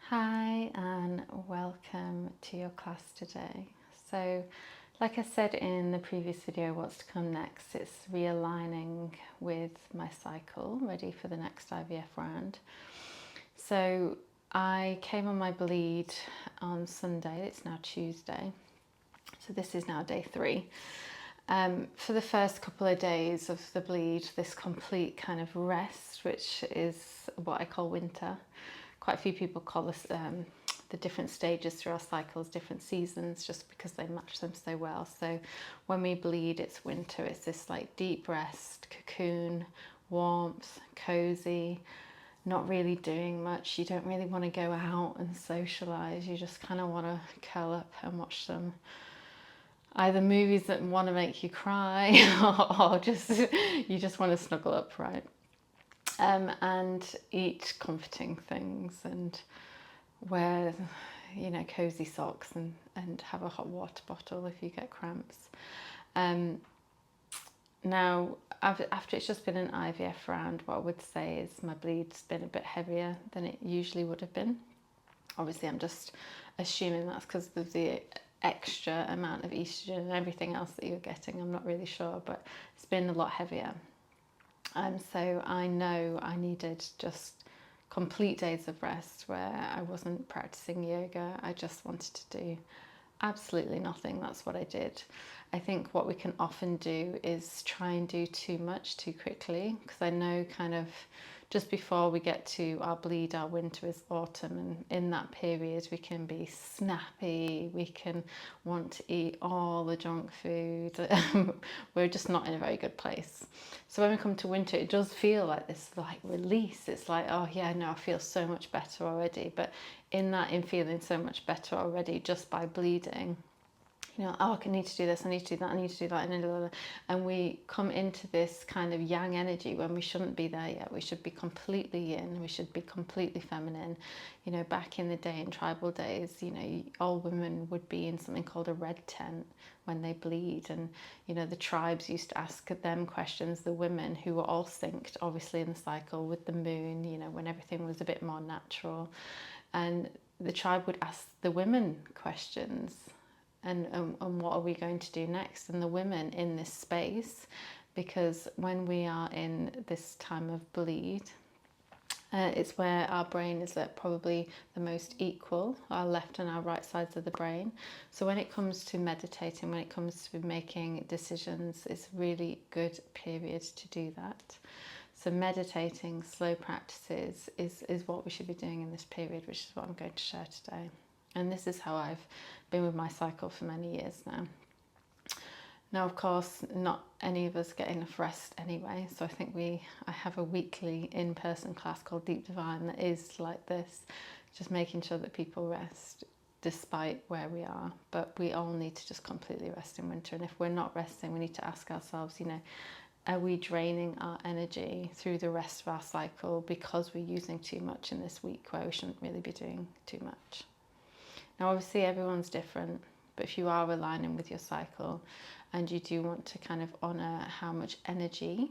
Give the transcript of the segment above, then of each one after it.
Hi and welcome to your class today. So like I said in the previous video, what's to come next, it's realigning with my cycle, ready for the next IVF round. So I came on my bleed on Sunday, it's now Tuesday, so this is now day 3. For the first couple of days of the bleed, this complete kind of rest, which is what I call winter. Quite a few people call this the different stages through our cycles, different seasons, just because they match them so well. So when we bleed, it's winter. It's this like deep rest, cocoon, warmth, cozy, not really doing much. You don't really want to go out and socialise. You just kind of want to curl up and watch some either movies that want to make you cry or just you just want to snuggle up, right? And eat comforting things and wear, cozy socks and have a hot water bottle if you get cramps. Now, after it's just been an IVF round, what I would say is my bleed's been a bit heavier than it usually would have been. Obviously, I'm just assuming that's because of the extra amount of estrogen and everything else that you're getting. I'm not really sure, but it's been a lot heavier. So I know I needed just complete days of rest where I wasn't practicing yoga. I just wanted to do absolutely nothing. That's what I did. I think what we can often do is try and do too much too quickly, because I know kind of just before we get to our bleed, our winter is autumn, and in that period we can be snappy, we can want to eat all the junk food. We're just not in a very good place. So when we come to winter, it does feel like this like release. It's like, oh yeah, no, I feel so much better already. But in feeling so much better already just by bleeding, oh, I need to do this, I need to do that, I need to do that, and we come into this kind of yang energy when we shouldn't be there yet. We should be completely yin, we should be completely feminine. Back in the day, in tribal days, all women would be in something called a red tent when they bleed, and the tribes used to ask them questions, the women who were all synced obviously in the cycle with the moon, when everything was a bit more natural, and the tribe would ask the women questions. And what are we going to do next? And the women in this space, because when we are in this time of bleed, it's where our brain is at probably the most equal, our left and our right sides of the brain. So when it comes to meditating, when it comes to making decisions, it's a really good period to do that. So meditating, slow practices is what we should be doing in this period, which is what I'm going to share today. And this is how I've been with my cycle for many years now. Now, of course, not any of us get enough rest anyway. So I think I have a weekly in-person class called Deep Divine that is like this, just making sure that people rest despite where we are. But we all need to just completely rest in winter. And if we're not resting, we need to ask ourselves, are we draining our energy through the rest of our cycle because we're using too much in this week where we shouldn't really be doing too much? Now, obviously, everyone's different, but if you are aligning with your cycle and you do want to kind of honour how much energy,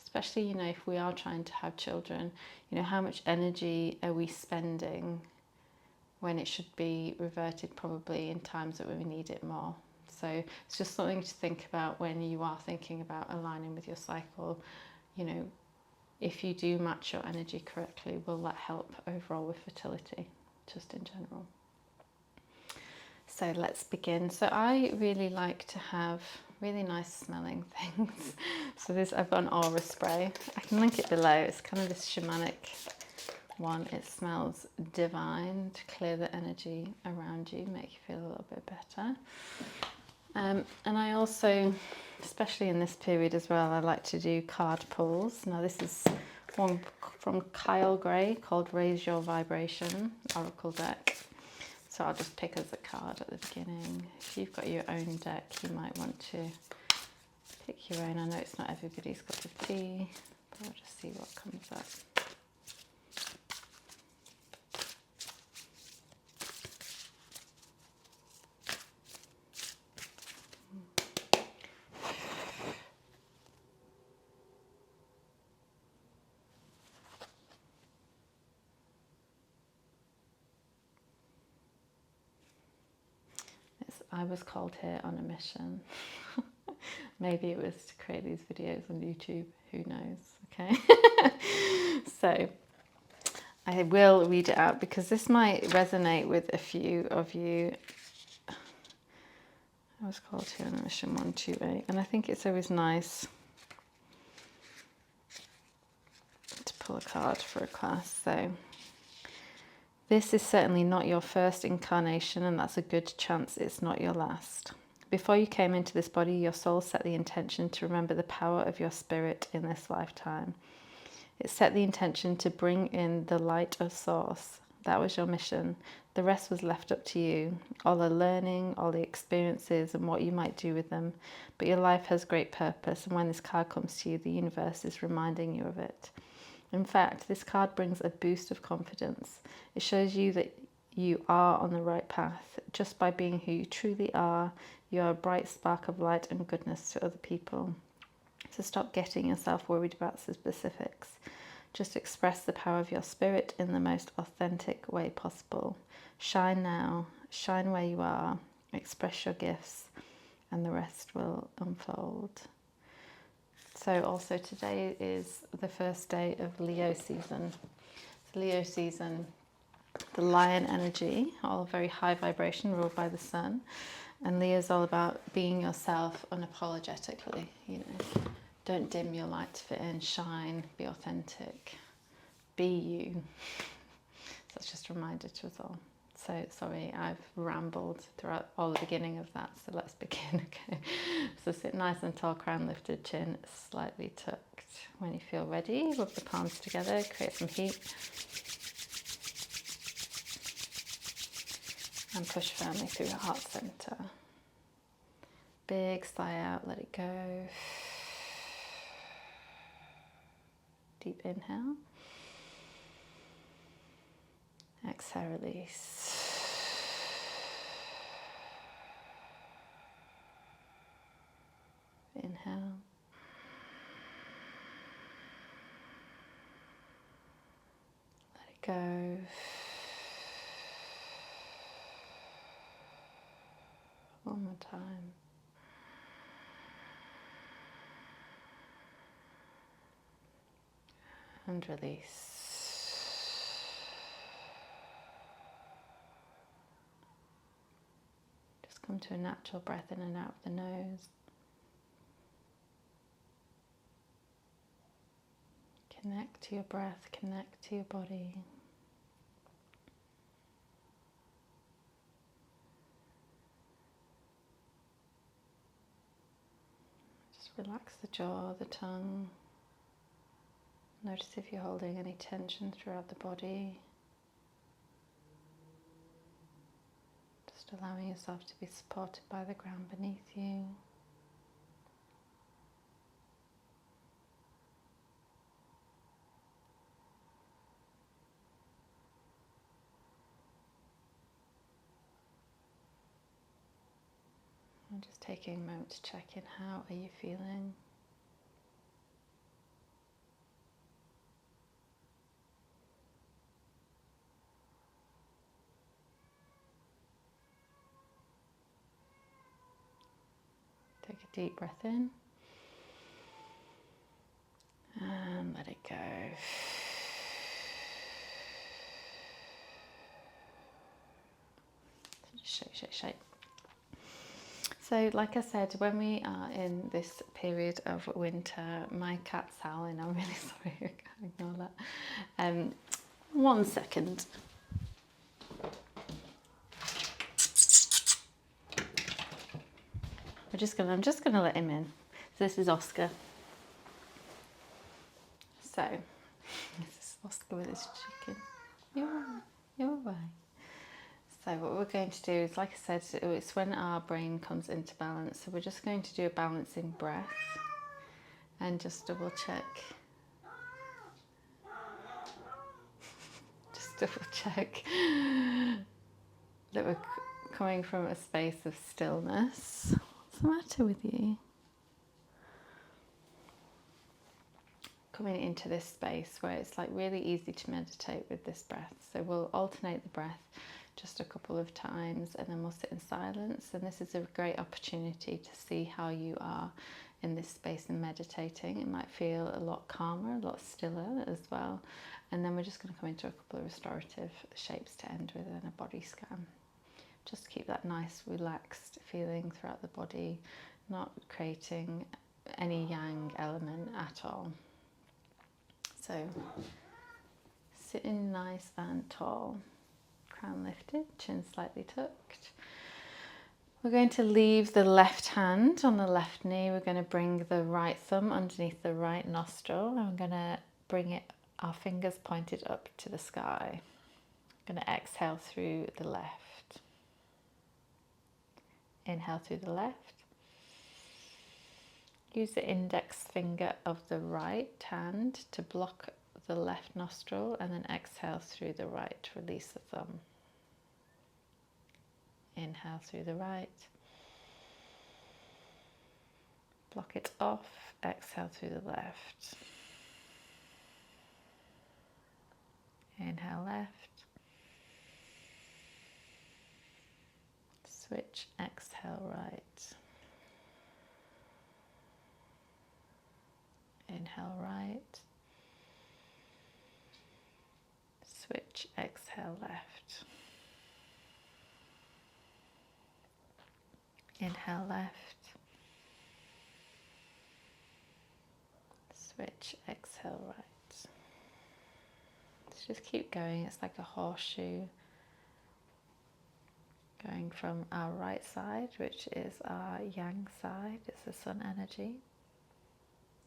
especially, if we are trying to have children, how much energy are we spending when it should be reverted probably in times that we need it more. So it's just something to think about when you are thinking about aligning with your cycle. If you do match your energy correctly, will that help overall with fertility, just in general? So let's begin. So I really like to have really nice smelling things. So I've got an aura spray. I can link it below. It's kind of this shamanic one. It smells divine to clear the energy around you, make you feel a little bit better. And I also, especially in this period as well, I like to do card pulls. Now this is one from Kyle Gray called Raise Your Vibration Oracle Deck. So I'll just pick as a card at the beginning. If you've got your own deck, you might want to pick your own. I know it's not everybody's cup of tea, but I'll just see what comes up. I was called here on a mission. Maybe it was to create these videos on YouTube, who knows, okay? So I will read it out because this might resonate with a few of you. I was called here on a mission 128, and I think it's always nice to pull a card for a class. So this is certainly not your first incarnation, and that's a good chance it's not your last. Before you came into this body, your soul set the intention to remember the power of your spirit in this lifetime. It set the intention to bring in the light of source. That was your mission. The rest was left up to you. All the learning, all the experiences, and what you might do with them. But your life has great purpose, and when this card comes to you, the universe is reminding you of it. In fact, this card brings a boost of confidence. It shows you that you are on the right path. Just by being who you truly are, you are a bright spark of light and goodness to other people. So stop getting yourself worried about the specifics. Just express the power of your spirit in the most authentic way possible. Shine now, shine where you are, express your gifts, and the rest will unfold. So also today is the first day of Leo season. So Leo season, the lion energy, all very high vibration, ruled by the sun. And Leo's all about being yourself unapologetically, you know. Don't dim your light to fit in, shine, be authentic, be you. So it's just a reminder to us all. So sorry, I've rambled throughout all the beginning of that, so let's begin, okay? So sit nice and tall, crown lifted, chin slightly tucked. When you feel ready, rub the palms together, create some heat. And push firmly through your heart center. Big sigh out, let it go. Deep inhale. Exhale, release. Inhale. Let it go. One more time. And release. Just come to a natural breath in and out of the nose. Connect to your breath, connect to your body. Just relax the jaw, the tongue. Notice if you're holding any tension throughout the body. Just allowing yourself to be supported by the ground beneath you. And just taking a moment to check in. How are you feeling? Take a deep breath in and let it go. Shake, shake, shake. So like I said, when we are in this period of winter, my cat's howling. I'm really sorry, I can't ignore that. 1 second. I'm just gonna let him in. So this is Oscar. So this is Oscar with his chicken. You're all right. So what we're going to do is, like I said, it's when our brain comes into balance. So we're just going to do a balancing breath and just double check. Just double check that we're coming from a space of stillness. What's the matter with you? Coming into this space where it's like really easy to meditate with this breath. So we'll alternate the breath. just a couple of times, and then we'll sit in silence. And this is a great opportunity to see how you are in this space and meditating. It might feel a lot calmer, a lot stiller as well. And then we're just going to come into a couple of restorative shapes to end with, and a body scan. Just keep that nice relaxed feeling throughout the body, not creating any yang element at all. So sitting nice and tall, crown lifted, chin slightly tucked. We're going to leave the left hand on the left knee. We're going to bring the right thumb underneath the right nostril, and we're going to bring our fingers pointed up to the sky. I'm going to exhale through the left. Inhale through the left. Use the index finger of the right hand to block the left nostril, and then exhale through the right. Release the thumb. Inhale through the right. Block it off. Exhale through the left. Inhale left. Switch, exhale right. Inhale right. Switch, exhale left. Inhale left. Switch, exhale right. So just keep going. It's like a horseshoe. Going from our right side, which is our yang side, it's the sun energy,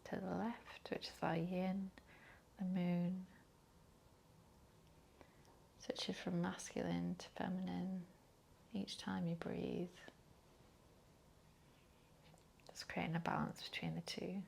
to the left, which is our yin, the moon. Switches from masculine to feminine each time you breathe. Just creating a balance between the two.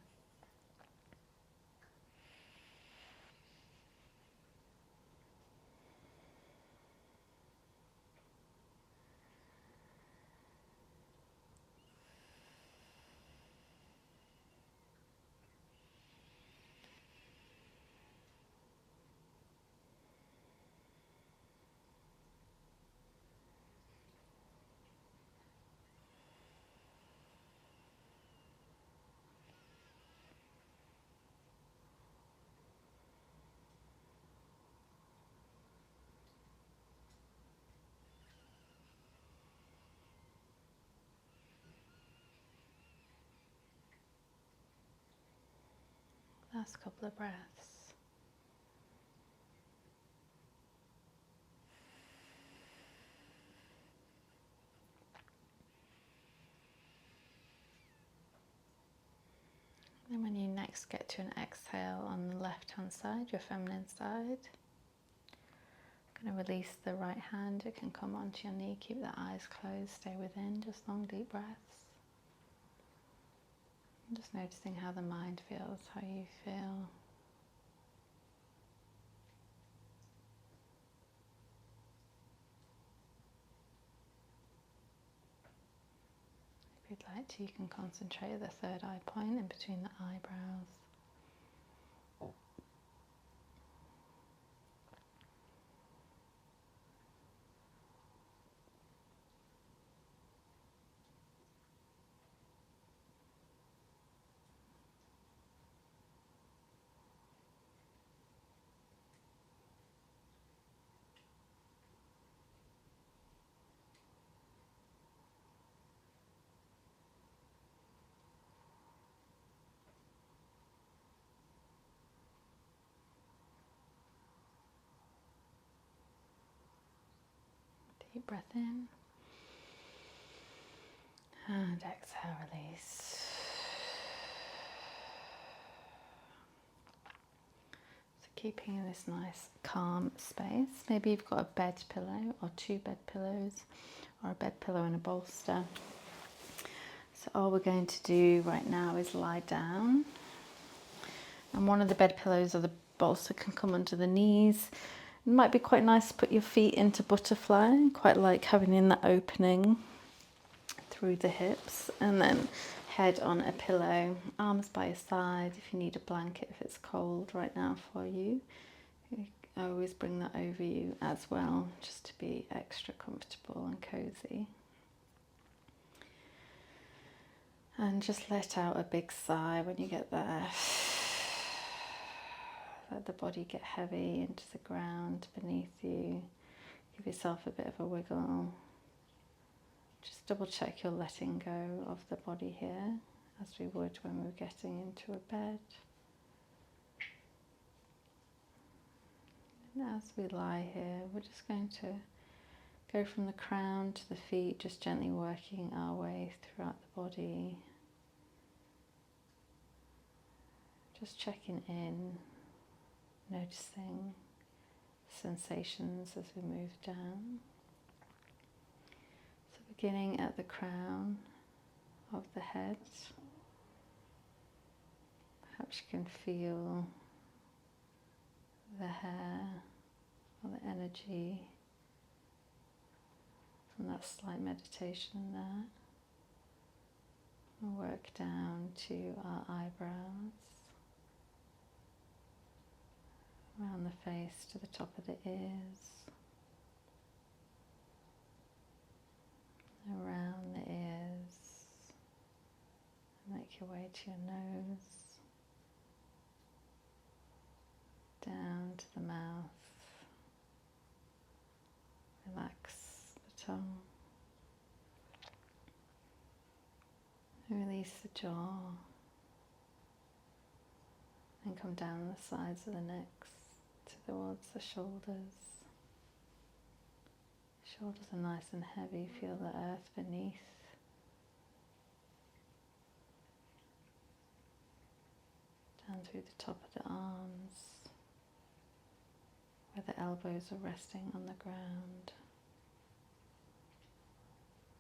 Last couple of breaths. Then when you next get to an exhale on the left hand side, your feminine side, going to release the right hand. It can come onto your knee. Keep the eyes closed. Stay within. Just long deep breaths. And just noticing how the mind feels, how you feel. If you'd like to, you can concentrate the third eye point in between the eyebrows. Deep breath in and exhale, release. So keeping in this nice calm space. Maybe you've got a bed pillow or two bed pillows, or a bed pillow and a bolster. So all we're going to do right now is lie down, and one of the bed pillows or the bolster can come under the knees. It might be quite nice to put your feet into butterfly, quite like having in that opening through the hips, and then head on a pillow, arms by your side. If you need a blanket, if it's cold right now for you, I always bring that over you as well, just to be extra comfortable and cozy. And just let out a big sigh when you get there. Let the body get heavy into the ground beneath you. Give yourself a bit of a wiggle. Just double check you're letting go of the body here, as we would when we were getting into a bed. And as we lie here, we're just going to go from the crown to the feet, just gently working our way throughout the body. Just checking in, noticing sensations as we move down. So beginning at the crown of the head, perhaps you can feel the hair or the energy from that slight meditation there. We'll work down to our eyebrows, around the face to the top of the ears, around the ears, and make your way to your nose, down to the mouth. Relax the tongue. Release the jaw. And come down the sides of the neck towards the shoulders. Shoulders are nice and heavy. Feel the earth beneath. Down through the top of the arms, where the elbows are resting on the ground.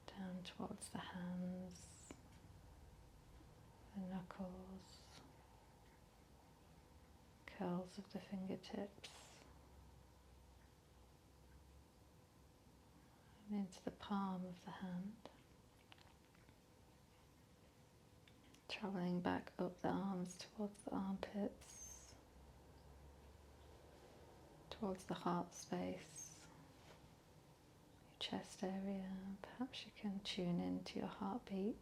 Down towards the hands, the knuckles, curls of the fingertips, and into the palm of the hand. Travelling back up the arms towards the armpits, towards the heart space, your chest area. Perhaps you can tune into your heartbeat.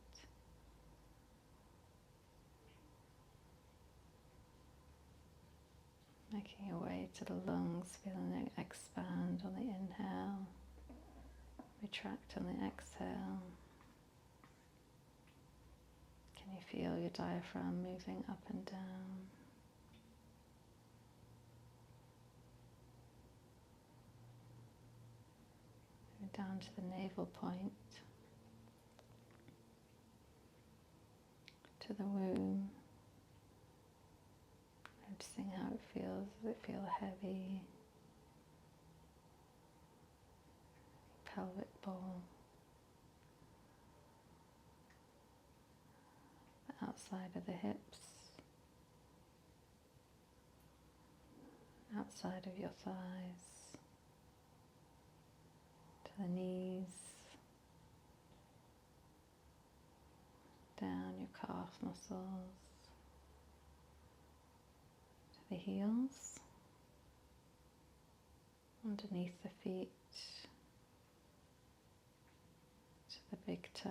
Making your way to the lungs, feeling it expand on the inhale, retract on the exhale. Can you feel your diaphragm moving up and down? Down to the navel point, to the womb. Noticing how it feels. Does it feel heavy? Pelvic bowl. The outside of the hips. Outside of your thighs. To the knees. Down your calf muscles. The heels, underneath the feet, to the big toe,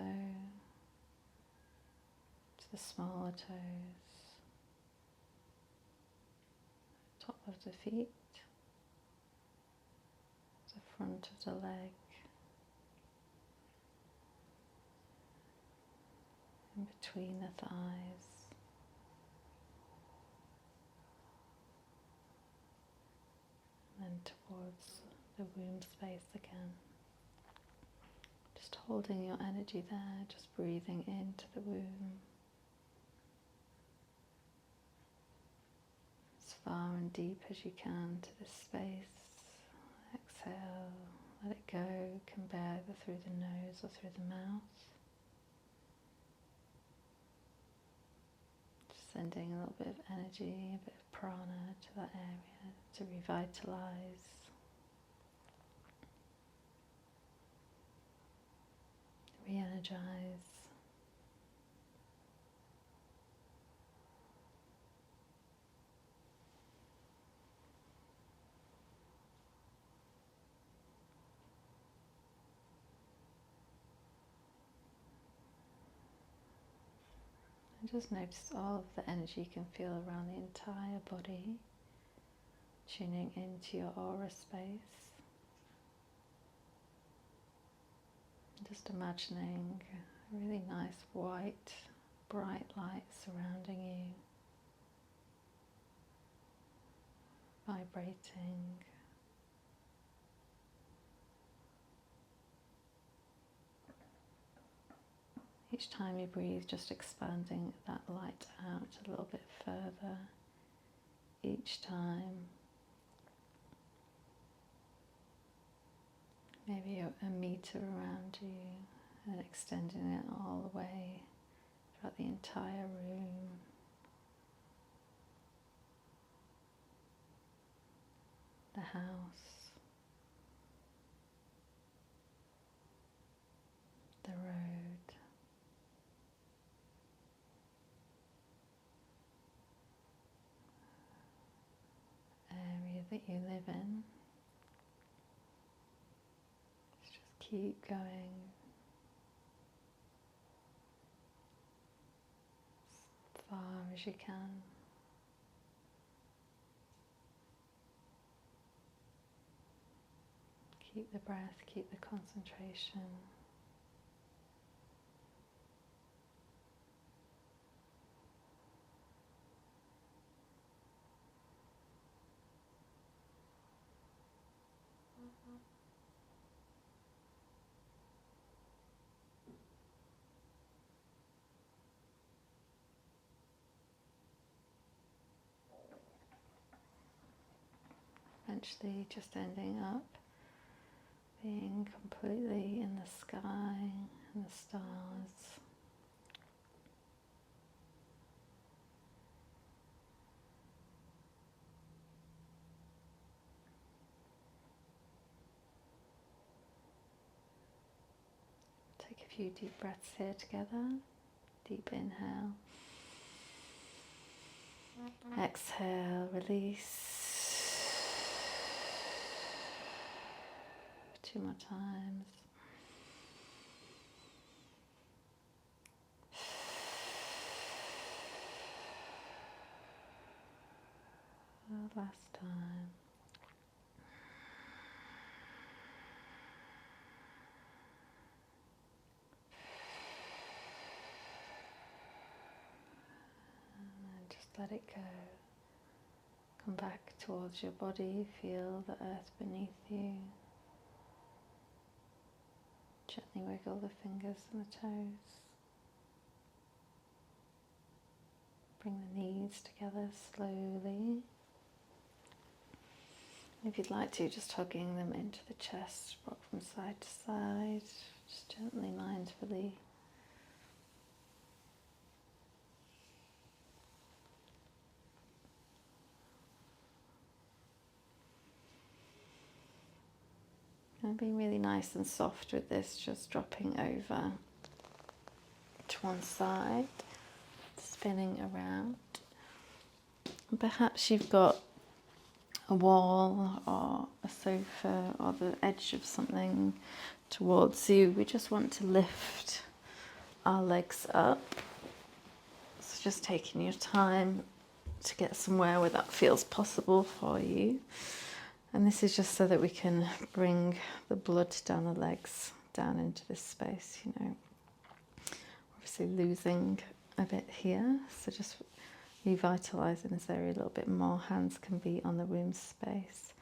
to the smaller toes, top of the feet, the front of the leg, in between the thighs. And towards the womb space again. Just holding your energy there, just breathing into the womb. As far and deep as you can to this space. Exhale, let it go. You can bear either through the nose or through the mouth. Just sending a little bit of energy, a bit of prana to that area to revitalize. Re-energize. Just notice all of the energy you can feel around the entire body, tuning into your aura space. Just imagining a really nice white, bright light surrounding you, vibrating. Each time you breathe, just expanding that light out a little bit further each time. Maybe a meter around you and extending it all the way throughout the entire room. The house, the road, area that you live in. Just keep going as far as you can. Keep the breath, keep the concentration. Eventually just ending up being completely in the sky and the stars. Take a few deep breaths here together. Deep inhale. Exhale, release. 2 more times. Last time. And just let it go. Come back towards your body. Feel the earth beneath you. Gently wiggle the fingers and the toes. Bring the knees together slowly. If you'd like to, just hugging them into the chest, rock from side to side, just gently, mindfully. And being really nice and soft with this, just dropping over to one side, spinning around. And perhaps you've got a wall or a sofa or the edge of something towards you. We just want to lift our legs up. So just taking your time to get somewhere where that feels possible for you. And this is just so that we can bring the blood down the legs, down into this space, you know. Obviously losing a bit here, so just revitalising this area a little bit more. Hands can be on the room space.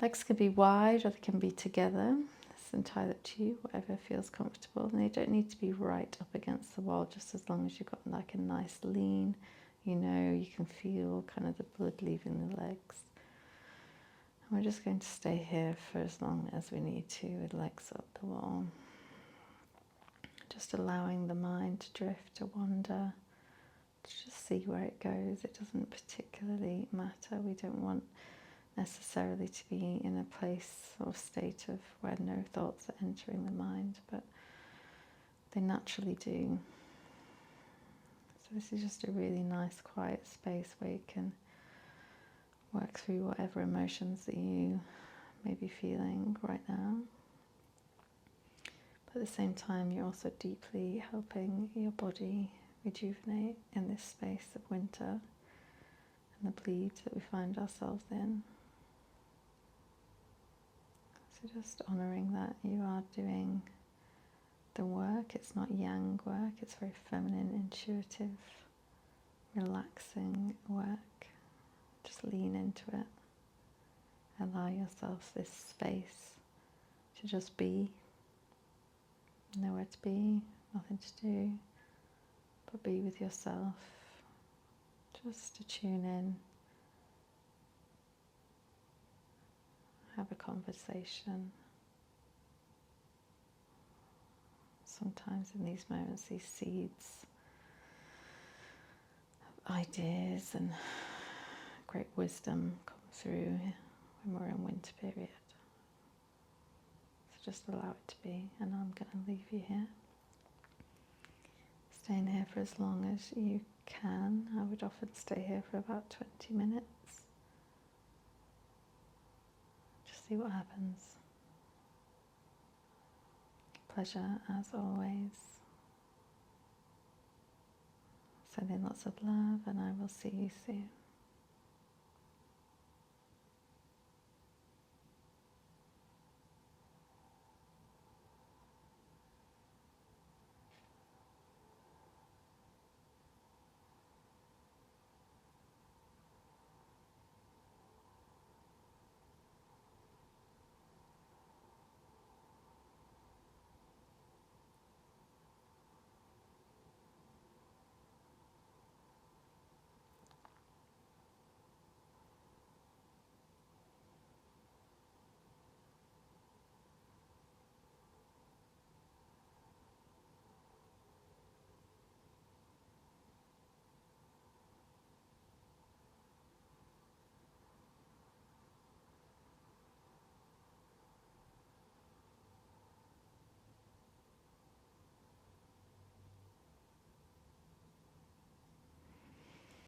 Legs can be wide or they can be together. It's entirely up to you, whatever feels comfortable. And they don't need to be right up against the wall, just as long as you've got like a nice lean, you know, you can feel kind of the blood leaving the legs. And we're just going to stay here for as long as we need to with legs up the wall. Just allowing the mind to drift, to wander, to just see where it goes. It doesn't particularly matter. We don't want necessarily to be in a place or state of where no thoughts are entering the mind, but they naturally do. So this is just a really nice quiet space where you can work through whatever emotions that you may be feeling right now. But at the same time, you're also deeply helping your body rejuvenate in this space of winter and the bleed that we find ourselves in. So just honouring that you are doing the work. It's not yang work, it's very feminine, intuitive, relaxing work. Just lean into it. Allow yourself this space to just be. Nowhere to be, nothing to do, but be with yourself. Just to tune in. Have a conversation. Sometimes in these moments, these seeds of ideas and great wisdom come through when we're in winter period. So just allow it to be, and I'm going to leave you here. Staying here for as long as you can. I would often stay here for about 20 minutes. Just see what happens. Pleasure as always. Sending lots of love, and I will see you soon.